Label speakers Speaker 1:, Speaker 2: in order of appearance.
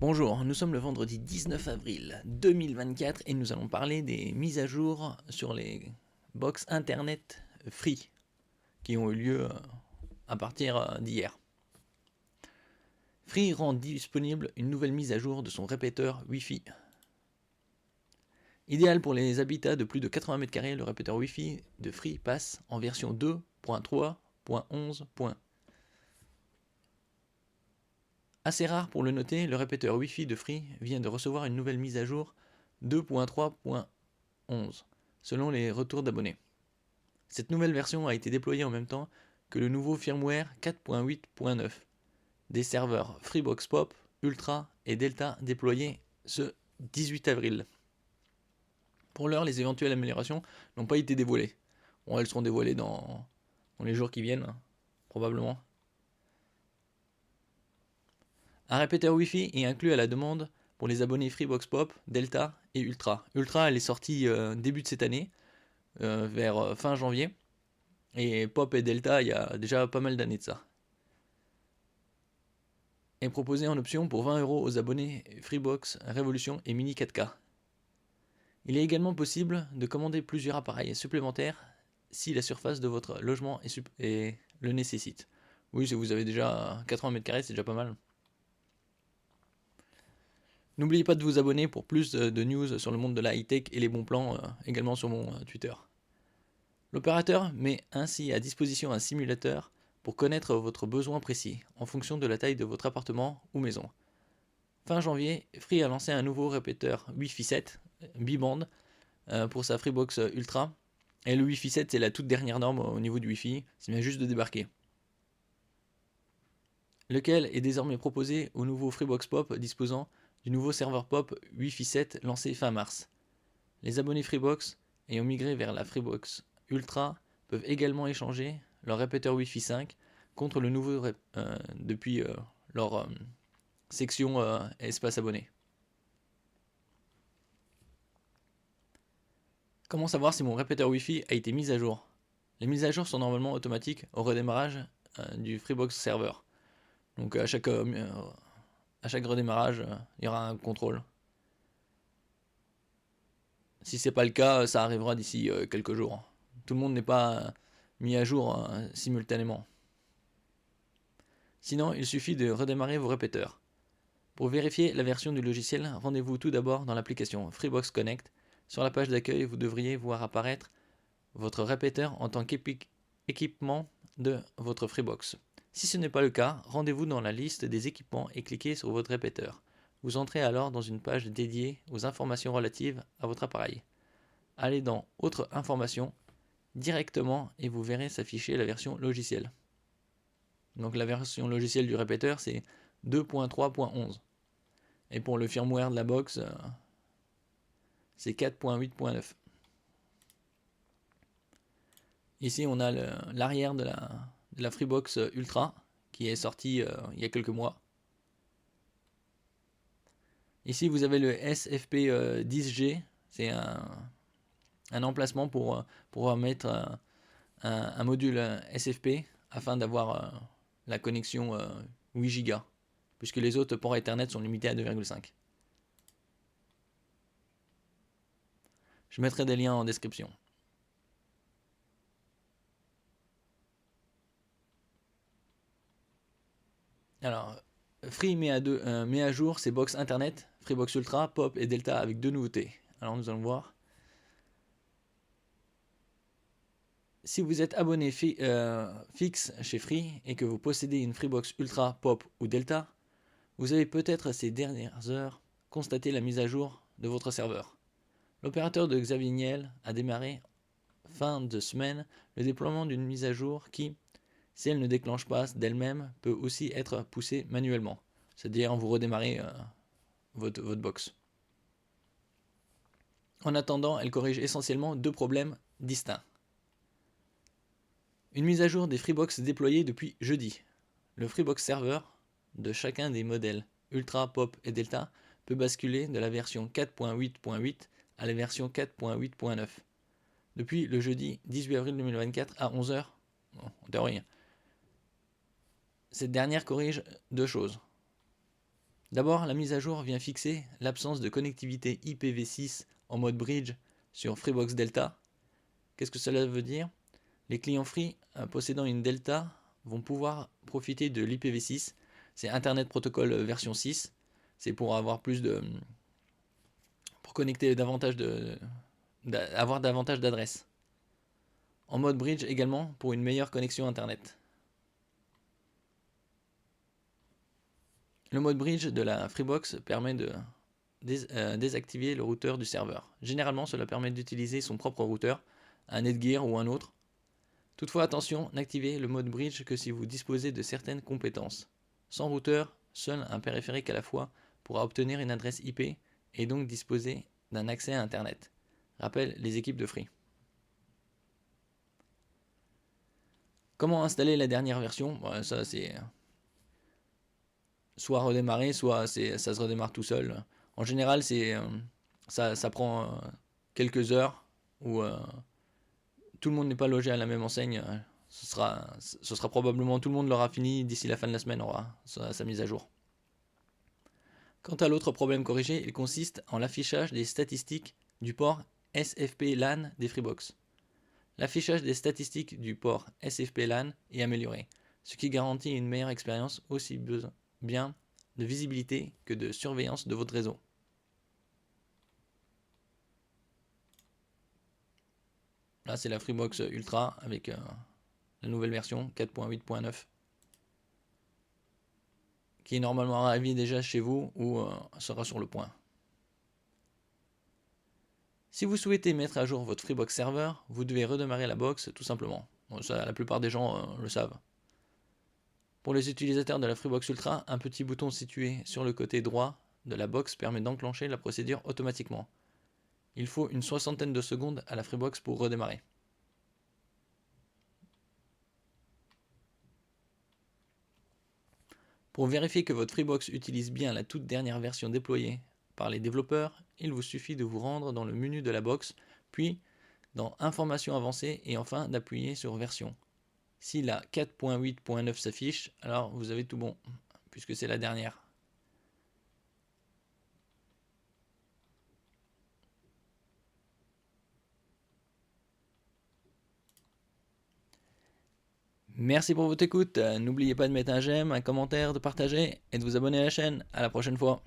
Speaker 1: Bonjour, nous sommes le vendredi 19 avril 2024 et nous allons parler des mises à jour sur les box internet free qui ont eu lieu à partir d'hier. Free rend disponible une nouvelle mise à jour de son répéteur Wi-Fi. Idéal pour les habitats de plus de 80 m², le répéteur Wi-Fi de Free passe en version 2.3.11. Assez rare pour le noter, le répéteur Wi-Fi de Free vient de recevoir une nouvelle mise à jour 2.3.11, selon les retours d'abonnés. Cette nouvelle version a été déployée en même temps que le nouveau firmware 4.8.9, des serveurs Freebox Pop, Ultra et Delta déployés ce 18 avril. Pour l'heure, les éventuelles améliorations n'ont pas été dévoilées. Bon, elles seront dévoilées dans les jours qui viennent, probablement. Un répéteur Wi-Fi est inclus à la demande pour les abonnés Freebox Pop, Delta et Ultra. Ultra, elle est sortie début de cette année, vers fin janvier. Et Pop et Delta, il y a déjà pas mal d'années de ça. Est proposé en option pour 20€ aux abonnés Freebox, Revolution et Mini 4K. Il est également possible de commander plusieurs appareils supplémentaires si la surface de votre logement le nécessite. Oui, si vous avez déjà 80 m², c'est déjà pas mal. N'oubliez pas de vous abonner pour plus de news sur le monde de la high-tech et les bons plans également sur mon Twitter. L'opérateur met ainsi à disposition un simulateur pour connaître votre besoin précis en fonction de la taille de votre appartement ou maison. Fin janvier, Free a lancé un nouveau répéteur Wi-Fi 7 bi-band pour sa Freebox Ultra. Et le Wi-Fi 7, c'est la toute dernière norme au niveau du Wi-Fi, c'est bien juste de débarquer. Lequel est désormais proposé au nouveau Freebox Pop disposant du nouveau serveur Pop Wi-Fi 7 lancé fin mars. Les abonnés Freebox ayant migré vers la Freebox Ultra peuvent également échanger leur répéteur Wi-Fi 5 contre le nouveau depuis leur section espace abonné. Comment savoir si mon répéteur Wi-Fi a été mis à jour? Les mises à jour sont normalement automatiques au redémarrage du Freebox Server. Donc à chaque redémarrage, il y aura un contrôle. Si c'est pas le cas, ça arrivera d'ici quelques jours. Tout le monde n'est pas mis à jour simultanément. Sinon, il suffit de redémarrer vos répéteurs. Pour vérifier la version du logiciel, rendez-vous tout d'abord dans l'application Freebox Connect. Sur la page d'accueil, vous devriez voir apparaître votre répéteur en tant qu'équipement de votre Freebox. Si ce n'est pas le cas, rendez-vous dans la liste des équipements et cliquez sur votre répéteur. Vous entrez alors dans une page dédiée aux informations relatives à votre appareil. Allez dans Autres informations directement et vous verrez s'afficher la version logicielle. Donc la version logicielle du répéteur, c'est 2.3.11. Et pour le firmware de la box, c'est 4.8.9. Ici, on a l'arrière de la Freebox Ultra qui est sortie il y a quelques mois. Ici, vous avez le SFP10G. C'est un emplacement pour mettre un module SFP afin d'avoir la connexion 8 Go, puisque les autres ports Ethernet sont limités à 2,5. Je mettrai des liens en description. Alors, Free met à jour ses box internet, Freebox Ultra, Pop et Delta avec deux nouveautés. Alors nous allons voir. Si vous êtes abonné fixe chez Free et que vous possédez une Freebox Ultra, Pop ou Delta, vous avez peut-être ces dernières heures constaté la mise à jour de votre serveur. L'opérateur de Xavier Niel a démarré fin de semaine le déploiement d'une mise à jour qui, si elle ne déclenche pas d'elle-même, peut aussi être poussée manuellement. C'est-à-dire vous redémarrez votre box. En attendant, elle corrige essentiellement deux problèmes distincts. Une mise à jour des Freebox déployée depuis jeudi. Le Freebox Server de chacun des modèles Ultra, Pop et Delta peut basculer de la version 4.8.8 à la version 4.8.9. Depuis le jeudi 18 avril 2024 à 11h, en théorie, cette dernière corrige deux choses. D'abord, la mise à jour vient fixer l'absence de connectivité IPv6 en mode bridge sur Freebox Delta. Qu'est-ce que cela veut dire? Les clients Free possédant une Delta vont pouvoir profiter de l'IPv6. C'est Internet Protocol version 6. C'est pour avoir pour connecter davantage avoir davantage d'adresses. En mode bridge également pour une meilleure connexion Internet. Le mode bridge de la Freebox permet de désactiver le routeur du serveur. Généralement, cela permet d'utiliser son propre routeur, un Netgear ou un autre. Toutefois, attention, n'activez le mode bridge que si vous disposez de certaines compétences. Sans routeur, seul un périphérique à la fois pourra obtenir une adresse IP et donc disposer d'un accès à Internet. Rappelle les équipes de Free. Comment installer la dernière version? Ça c'est soit redémarrer, soit ça se redémarre tout seul. En général, ça prend quelques heures où tout le monde n'est pas logé à la même enseigne. Ce sera probablement tout le monde l'aura fini d'ici la fin de la semaine, aura sa mise à jour. Quant à l'autre problème corrigé, il consiste en l'affichage des statistiques du port SFP LAN des Freebox. L'affichage des statistiques du port SFP LAN est amélioré, ce qui garantit une meilleure expérience aussi bien de visibilité que de surveillance de votre réseau. Là, c'est la Freebox Ultra avec la nouvelle version 4.8.9 qui est normalement arrivée déjà chez vous ou sera sur le point. Si vous souhaitez mettre à jour votre Freebox Server, vous devez redémarrer la box tout simplement. Bon, ça, la plupart des gens le savent. Pour les utilisateurs de la Freebox Ultra, un petit bouton situé sur le côté droit de la box permet d'enclencher la procédure automatiquement. Il faut une soixantaine de secondes à la Freebox pour redémarrer. Pour vérifier que votre Freebox utilise bien la toute dernière version déployée par les développeurs, il vous suffit de vous rendre dans le menu de la box, puis dans Informations avancées et enfin d'appuyer sur Version. Si la 4.8.9 s'affiche, alors vous avez tout bon, puisque c'est la dernière. Merci pour votre écoute, n'oubliez pas de mettre un j'aime, un commentaire, de partager et de vous abonner à la chaîne. À la prochaine fois.